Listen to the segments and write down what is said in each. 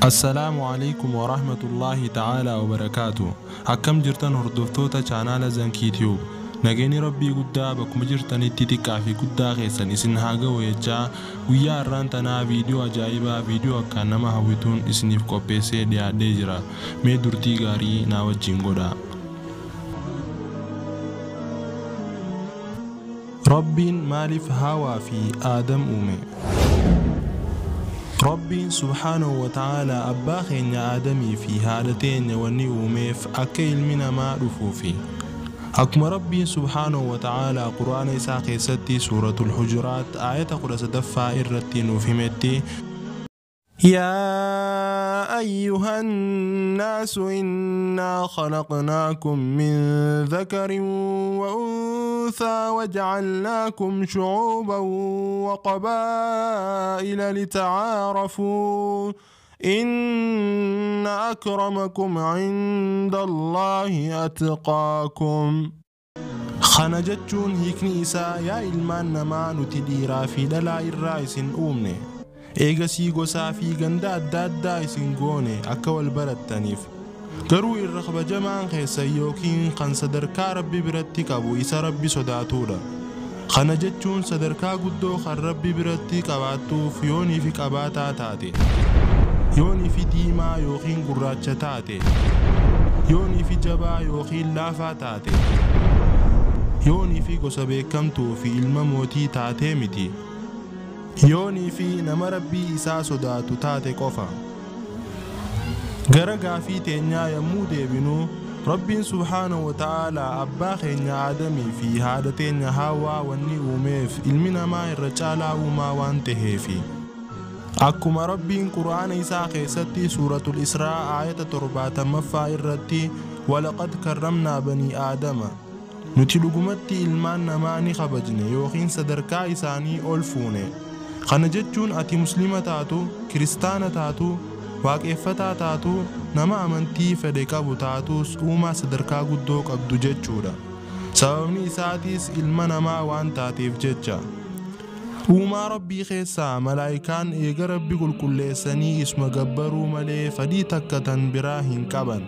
السلام عليكم ورحمة الله تعالى وبركاته. أكم جرتن هردفتوتا چانالا زنكي تيوب نغيني ربي قدا بكم جرتن اتتكا في قدا غيسن اسن هاگا ويجا ويا رانتنا فيديو عجائبا فيديو اكانما هويتون اسنف كوبيسي ديا ديجرا مي درتي غاري ناو جنگودا. ربي مالف هوا في آدم أومي. ربي سبحانه وتعالى أباخين يا آدمي في هالتين وني أوميف أكيل من ما رفوفي. أكم ربي سبحانه وتعالى قرآن إساقي ستي سورة الحجرات آية قرأ ستفا إرتين وفهمتي يا أيها الناس إنا خلقناكم من ذكر وأنثى وجعلناكم شعوبا وقبائل لتعارفوا إن أكرمكم عند الله أتقاكم. خنجتشون هيكني إسا يا إلمان نما نتديرا في دلائر الرئيس أمني eega sii gosaa fi ganda adda addaa isin goone akka wal barattaniif garuu irra kabajamaan keessa yookiin kan sadarkaa rabbi biratti qabu isa rabbi sodaatuudha. Kana jechuun sadarkaa guddoo kan rabbi biratti qabaattuuf yoonii fi qabaataa taate, yoonii fi diimaa yookiin gurraacha taate, yoonii fi jabaa yookiin laafaa taate, yoonii fi gosa beekamtuu fi ilma mootii taatee miti. yoonii fi nama rabbii isaa sodaatu taate qofa. Gara gaafii teenyaa yommuu deebinu Rabbiin subhaanahu wa ta'aalaa abbaa keenya Aadamii fi haadha teenya Hawaa wanni uumeef ilmi namaa irra caalaa uumaa waan taheefi. Akkuma Rabbiin Qur'aana isaa keessatti suuratul Israa aayata 70 irratti walaqad karramnaa banii Aadama nuti dhugumatti ilmaan namaa ni kabajne yookiin sadarkaa isaanii ol fuune. Kana jechuun ati muslima taatu, kiristaana taatu, waaqeffataa taatu, nama amantii fedhe qabu taatus uumaa sadarkaa guddoo qabdu jechuudha. Sababni isaatis ilma namaa waan taateef jecha. Uumaa Rabbii keessaa malaayikaan eega Rabbi qulqulleessanii isma gabbaruu malee fedhii takka tan biraa hin qaban.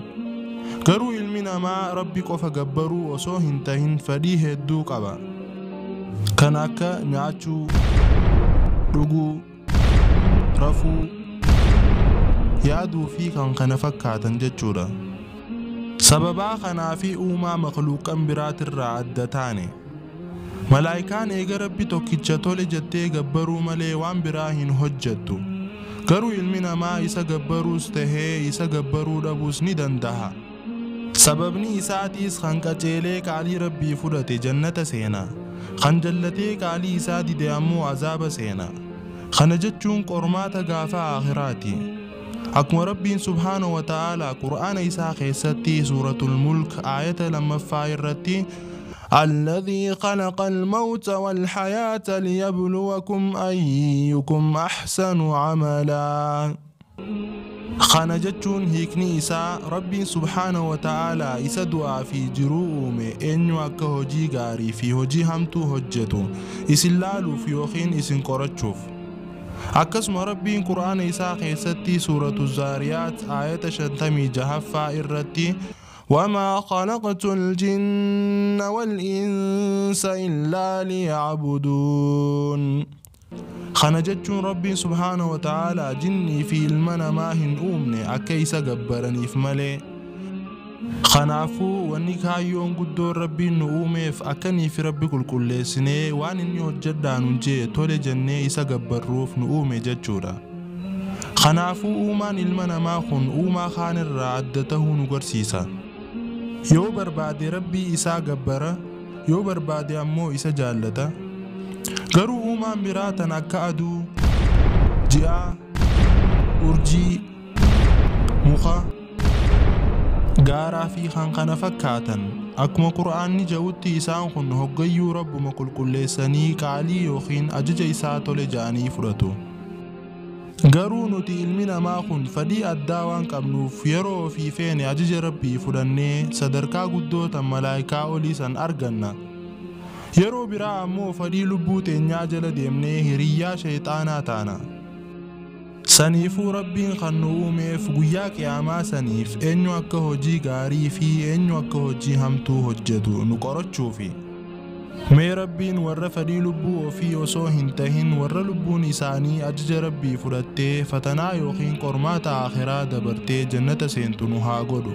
Garuu ilmi namaa Rabbi qofa gabbaruu osoo hin tahin fedhii hedduu qaba. Kan akka nyaachuu, dhuguu, rafuu, yaaduu fi kan kana fakkaatan jechuudha. Sababaa kanaafi uumaa makhluuqan biraatirraa adda taane. Malaayikaan eega Rabbi tokkicha tole jettee gabbaruu malee waan biraa hin hojjettu. Garuu ilmi namaa isa gabbaruus tahee isa gabbaruu dhabuus ni danda'a. Sababni isaatis kan qaceelee qaalii Rabbii fudhate jannata seena. Kan jallatee qaalii isaa dide ammoo azaaba seena. Kana jechuun qormaata gaafa aakhiraati. Akkuma Rabbiin subhaanahu wa ta'aalaa Qur'aana isaa keessatti suuratul mulk aayata 2 irratti الذي خلق الموت والحياة ليبلوكم أيكم أحسن عملا. Kana jechuun hiikni isaa Rabbiin subhaanahu wa ta'aalaa isa du'aa fi jiruu uume eenyu akka hojii gaarii fi hojii hamtuu hojjetu isin laaluuf yookiin isin qorachuuf. Akkasuma Rabbiin Qur'aana isaa keessatti suuratu Zaariyaat aayata 56 irratti وما خلقت الجن والإنس إلا ليعبدون. Kana jechuun Rabbiin subhaanahu wa ta'aalaa jinnii fi ilma namaa hin uumne akka isa gabbaraniif malee. Kanaafuu wanni kaayyoon guddoon Rabbiin nu uumeef akkanii fi Rabbi qulqulleessinee waan inni hojjedhaa nun jee tole jennee isa gabbarruuf nu uume jechuudha. Kanaafuu uumaan ilma namaa kun uumaa kaanirraa adda tahuu nu garsiisa. Yoo barbaade Rabbii isaa gabbara, yoo barbaade ammoo isa jaallata. Garuu uumaan biraa tan akka aduu, ji'a, urjii, muka, gaaraa fi kan kana fakkaatan akkuma Qur'aanni jedhutti isaan kun hoggayyuu Rabbuma qulqulleessanii qaalii yookiin ajaja isaa tole ja'anii fudhatu. Garuu nuti ilmi namaa kun fedhii addaa waan qabnuuf yeroo ofii feene ajaja Rabbii fudhannee sadarkaa guddoo tan malaayikaa olii san arganna. Yeroo biraa ammoo fedhii lubbuu teenyaa jala deemnee hiriyyaa shayxaanaa taana. Saniifuu rabbiin kan nu uumeef guyyaa qiyaamaa saniif eenyu akka hojii gaarii fi eenyu akka hojii hamtuu hojjetu nu qorachuufi. Mee rabbiin warra fedhii lubbuu ofii osoo hin tahin warra lubbuun isaanii ajaja rabbii fudhattee fatanaa yookiin qormaata akhiraa dabartee jannata seentu nu haa godhu.